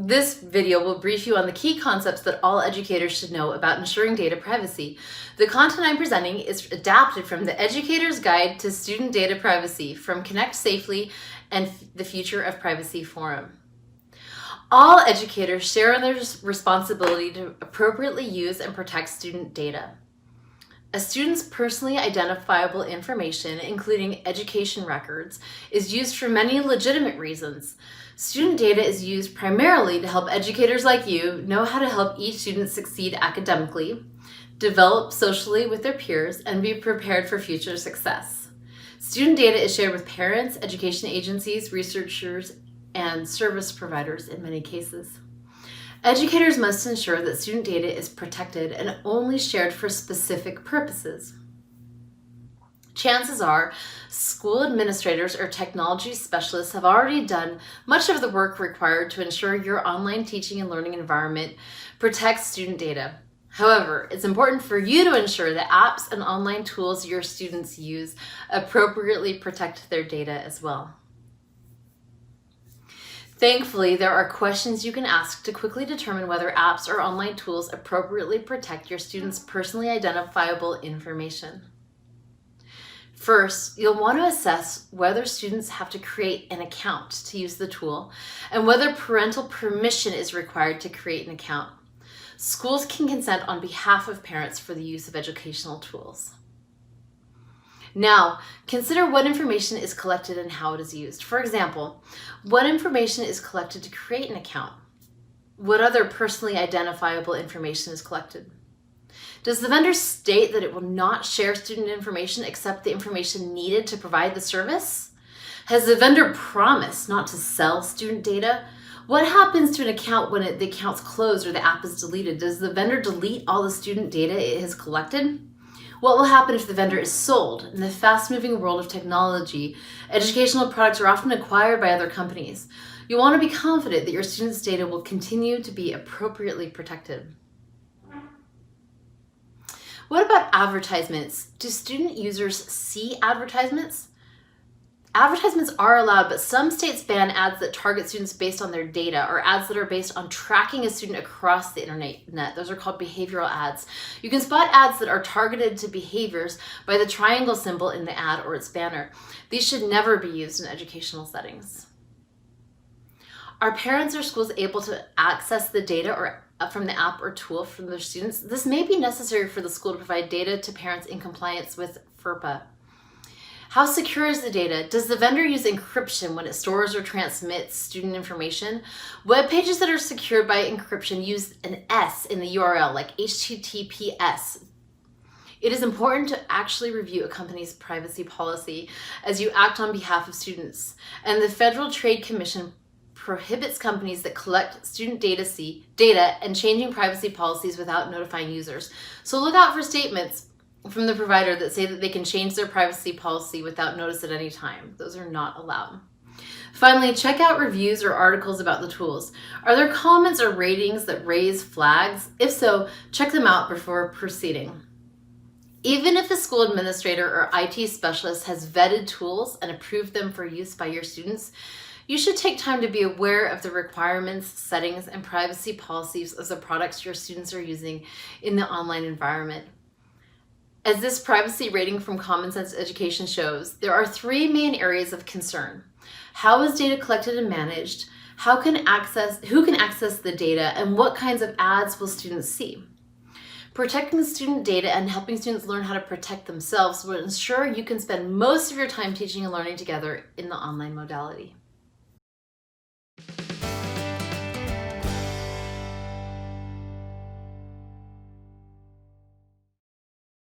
This video will brief you on the key concepts that all educators should know about ensuring data privacy. The content I'm presenting is adapted from the Educator's Guide to Student Data Privacy from Connect Safely and the Future of Privacy Forum. All educators share in their responsibility to appropriately use and protect student data. A student's personally identifiable information, including education records, is used for many legitimate reasons. Student data is used primarily to help educators like you know how to help each student succeed academically, develop socially with their peers, and be prepared for future success. Student data is shared with parents, education agencies, researchers, and service providers in many cases. Educators must ensure that student data is protected and only shared for specific purposes. Chances are, school administrators or technology specialists have already done much of the work required to ensure your online teaching and learning environment protects student data. However, it's important for you to ensure that apps and online tools your students use appropriately protect their data as well. Thankfully, there are questions you can ask to quickly determine whether apps or online tools appropriately protect your students' personally identifiable information. First, you'll want to assess whether students have to create an account to use the tool and whether parental permission is required to create an account. Schools can consent on behalf of parents for the use of educational tools. Now, consider what information is collected and how it is used. For example, what information is collected to create an account? What other personally identifiable information is collected? Does the vendor state that it will not share student information except the information needed to provide the service? Has the vendor promised not to sell student data? What happens to an account when the account's closed or the app is deleted? Does the vendor delete all the student data it has collected? What will happen if the vendor is sold? In the fast-moving world of technology, educational products are often acquired by other companies. You want to be confident that your students' data will continue to be appropriately protected. What about advertisements? Do student users see advertisements? Advertisements are allowed, but some states ban ads that target students based on their data or ads that are based on tracking a student across the internet. Those are called behavioral ads. You can spot ads that are targeted to behaviors by the triangle symbol in the ad or its banner. These should never be used in educational settings. Are parents or schools able to access the data from the app or tool from their students? This may be necessary for the school to provide data to parents in compliance with FERPA. How secure is the data? Does the vendor use encryption when it stores or transmits student information? Web pages that are secured by encryption use an S in the URL, like HTTPS. It is important to actually review a company's privacy policy as you act on behalf of students. And the Federal Trade Commission prohibits companies that collect student data and changing privacy policies without notifying users. So look out for statements from the provider that say that they can change their privacy policy without notice at any time. Those are not allowed. Finally, check out reviews or articles about the tools. Are there comments or ratings that raise flags? If so, check them out before proceeding. Even if a school administrator or IT specialist has vetted tools and approved them for use by your students, you should take time to be aware of the requirements, settings, and privacy policies of the products your students are using in the online environment. As this privacy rating from Common Sense Education shows, there are three main areas of concern. How is data collected and managed? Who can access the data? And what kinds of ads will students see? Protecting student data and helping students learn how to protect themselves will ensure you can spend most of your time teaching and learning together in the online modality.